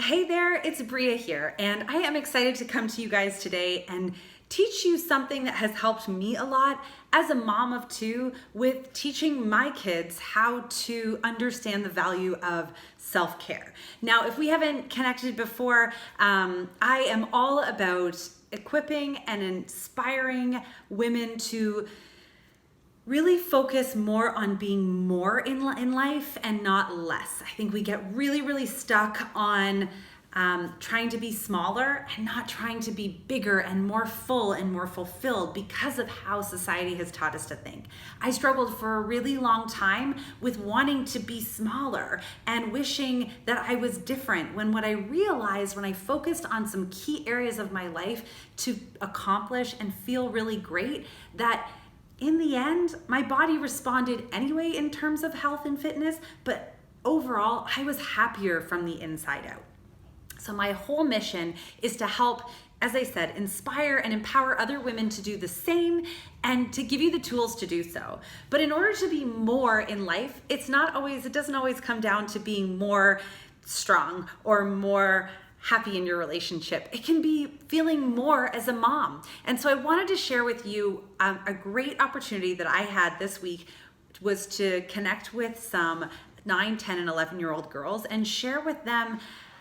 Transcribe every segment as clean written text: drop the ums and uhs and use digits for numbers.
Hey there, it's Bria here, and I am excited to come to you guys today and teach you something that has helped me a lot as a mom of two with teaching my kids how to understand the value of self-care. Now, if we haven't connected before, I am all about equipping and inspiring women to really focus more on being more in life and not less. I think we get really stuck on trying to be smaller and not trying to be bigger and more full and more fulfilled because of how society has taught us to think. I struggled for a really long time with wanting to be smaller and wishing that I was different, when what I realized when I focused on some key areas of my life to accomplish and feel really great, that in the end, my body responded anyway in terms of health and fitness, but overall, I was happier from the inside out. So my whole mission is to help, as I said, inspire and empower other women to do the same and to give you the tools to do so. But in order to be more in life, it doesn't always come down to being more strong or more happy in your relationship. It can be feeling more as a mom. And so I wanted to share with you a great opportunity that I had this week, was to connect with some 9, 10, and 11-year-old girls and share with them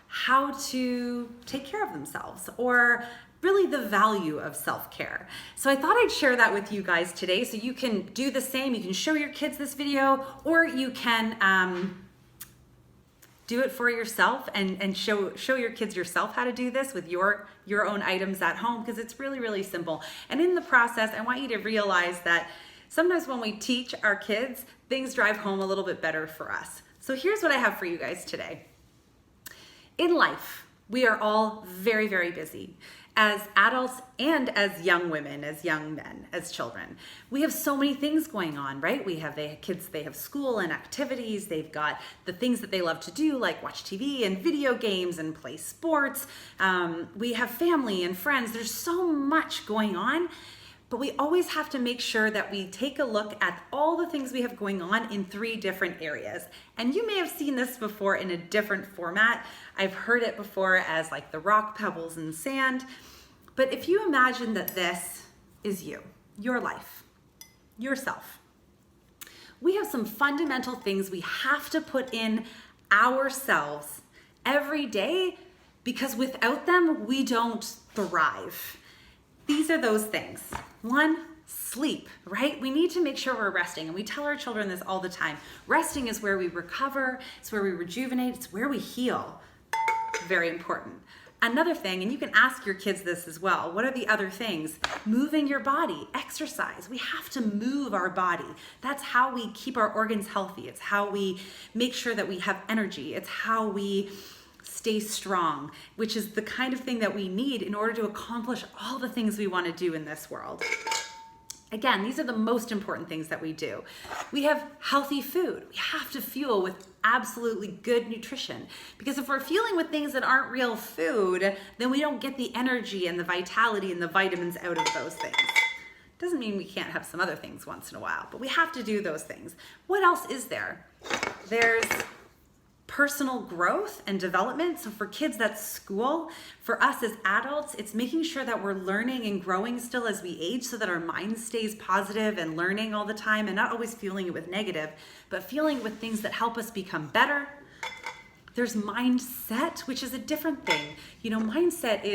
how to take care of themselves, or really the value of self-care. So I thought I'd share that with you guys today so you can do the same. You can show your kids this video, or you can do it for yourself and show your kids yourself how to do this with your own items at home, because it's really simple. And in the process, I want you to realize that sometimes when we teach our kids, things drive home a little bit better for us. So here's what I have for you guys today. In life, we are all very busy. As adults and as young women, as young men, as children. We have so many things going on, right? We have kids, they have school and activities, they've got the things that they love to do, like watch TV and video games and play sports. We have family and friends. There's so much going on, but we always have to make sure that we take a look at all the things we have going on in 3 different areas. And you may have seen this before in a different format. I've heard it before as like the rock, pebbles, and sand. But if you imagine that this is you, your life, yourself, we have some fundamental things we have to put in ourselves every day, because without them, we don't thrive. These are those things. 1, sleep, right? We need to make sure we're resting. And we tell our children this all the time. Resting is where we recover, it's where we rejuvenate, it's where we heal. Very important. Another thing, and you can ask your kids this as well, what are the other things? Moving your body, exercise. We have to move our body. That's how we keep our organs healthy. It's how we make sure that we have energy. It's how we stay strong, which is the kind of thing that we need in order to accomplish all the things we want to do in this world. Again, these are the most important things that we do. We have healthy food. We have to fuel with absolutely good nutrition, because if we're fueling with things that aren't real food, then we don't get the energy and the vitality and the vitamins out of those things. Doesn't mean we can't have some other things once in a while, but we have to do those things. What else is there? There's personal growth and development. So for kids, that's school. For us as adults, it's making sure that we're learning and growing still as we age, so that our mind stays positive and learning all the time, and not always fueling it with negative, but fueling with things that help us become better. There's mindset, which is a different thing. Mindset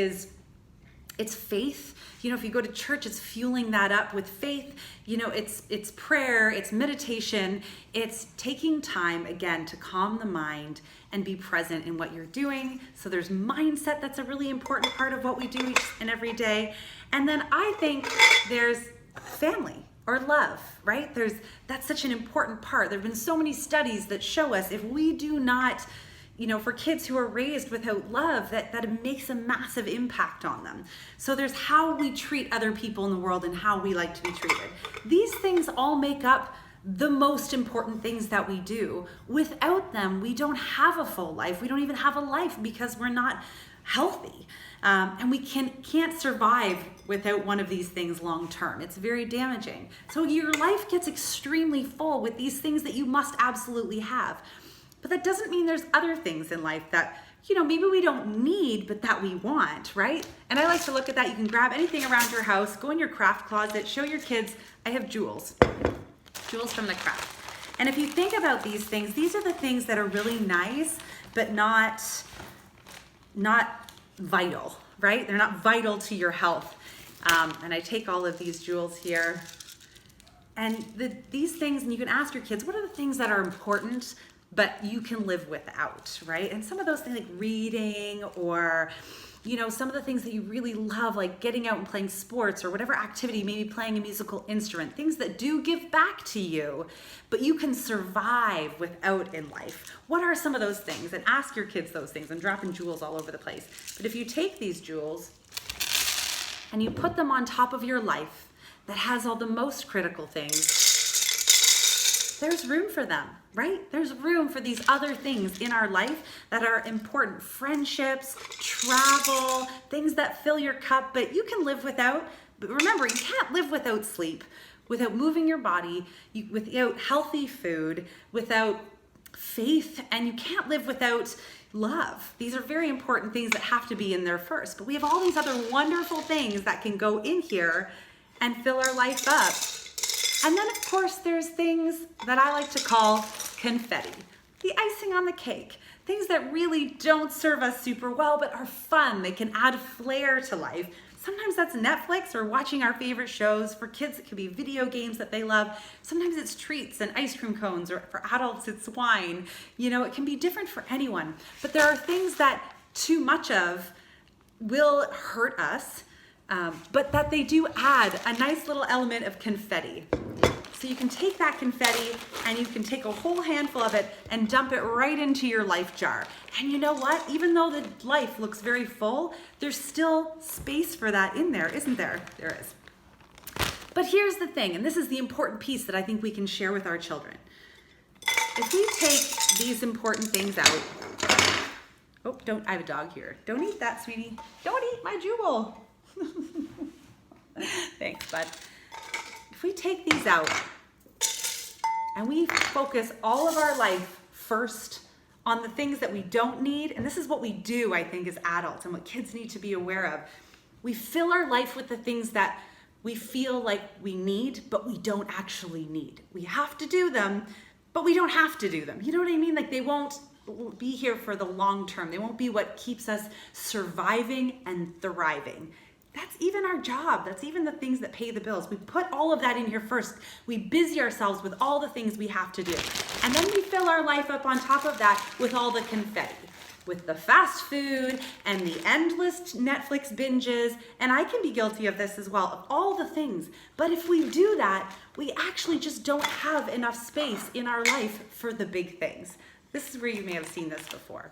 it's faith. If you go to church, it's fueling that up with faith. It's prayer, it's meditation, it's taking time, again, to calm the mind and be present in what you're doing. So there's mindset, that's a really important part of what we do each and every day. And then I think there's family or love, right? That's such an important part. There have been so many studies that show us if we do not, for kids who are raised without love, that it makes a massive impact on them. So there's how we treat other people in the world and how we like to be treated. These things all make up the most important things that we do. Without them, we don't have a full life. We don't even have a life, because we're not healthy. And we can't survive without one of these things long term. It's very damaging. So your life gets extremely full with these things that you must absolutely have. But that doesn't mean there's other things in life that maybe we don't need, but that we want, right? And I like to look at that. You can grab anything around your house, go in your craft closet, show your kids, I have jewels from the craft. And if you think about these things, these are the things that are really nice, but not vital, right? They're not vital to your health. And I take all of these jewels here. And these things, and you can ask your kids, what are the things that are important, but you can live without, right? And some of those things like reading or, some of the things that you really love, like getting out and playing sports or whatever activity, maybe playing a musical instrument, things that do give back to you, but you can survive without in life. What are some of those things? And ask your kids those things. I'm dropping jewels all over the place. But if you take these jewels and you put them on top of your life that has all the most critical things, there's room for them, right? There's room for these other things in our life that are important. Friendships, travel, things that fill your cup, but you can live without. But remember, you can't live without sleep, without moving your body, without healthy food, without faith, and you can't live without love. These are very important things that have to be in there first. But we have all these other wonderful things that can go in here and fill our life up. And then, of course, there's things that I like to call confetti, the icing on the cake, things that really don't serve us super well, but are fun. They can add flair to life. Sometimes that's Netflix or watching our favorite shows. For kids, it could be video games that they love. Sometimes it's treats and ice cream cones, or for adults, it's wine. It can be different for anyone. But there are things that too much of will hurt us, but that they do add a nice little element of confetti. So you can take that confetti and you can take a whole handful of it and dump it right into your life jar. And you know what? Even though the life looks very full, there's still space for that in there, isn't there? There is. But here's the thing, and this is the important piece that I think we can share with our children. If we take these important things out, I have a dog here. Don't eat that, sweetie. Don't eat my jewel. Thanks, bud. If we take these out and we focus all of our life first on the things that we don't need, and this is what we do, I think, as adults and what kids need to be aware of, we fill our life with the things that we feel like we need, but we don't actually need. We have to do them, but we don't have to do them. You know what I mean? Like, they won't be here for the long term. They won't be what keeps us surviving and thriving. That's even our job. That's even the things that pay the bills. We put all of that in here first. We busy ourselves with all the things we have to do. And then we fill our life up on top of that with all the confetti, with the fast food and the endless Netflix binges. And I can be guilty of this as well, of all the things. But if we do that, we actually just don't have enough space in our life for the big things. This is where you may have seen this before.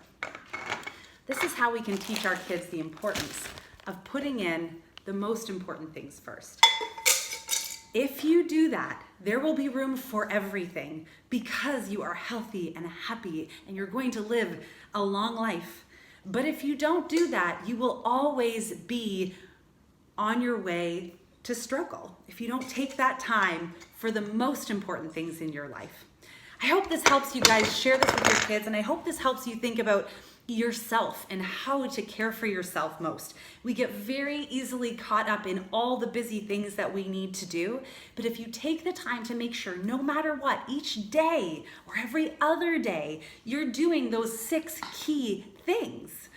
This is how we can teach our kids the importance of putting in the most important things first. If you do that, there will be room for everything because you are healthy and happy and you're going to live a long life. But if you don't do that, you will always be on your way to struggle if you don't take that time for the most important things in your life. I hope this helps you guys share this with your kids, and I hope this helps you think about yourself and how to care for yourself most. We get very easily caught up in all the busy things that we need to do, but if you take the time to make sure no matter what, each day or every other day, you're doing those 6 key things,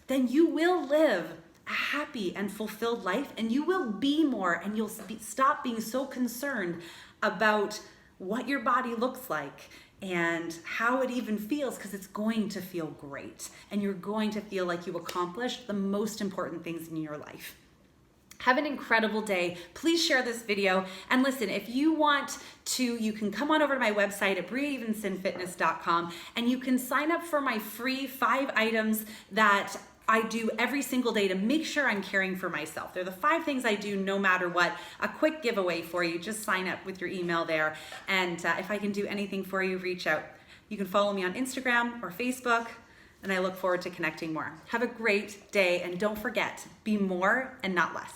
then you will live a happy and fulfilled life, and you will be more, and you'll stop being so concerned about what your body looks like and how it even feels, because it's going to feel great and you're going to feel like you accomplished the most important things in your life. Have an incredible day. Please share this video. And listen, if you want to, you can come on over to my website at breatheinsinfitness.com and you can sign up for my free 5 items that I do every single day to make sure I'm caring for myself. They're the 5 things I do no matter what. A quick giveaway for you. Just sign up with your email there. And if I can do anything for you, reach out. You can follow me on Instagram or Facebook, and I look forward to connecting more. Have a great day, and don't forget, be more and not less.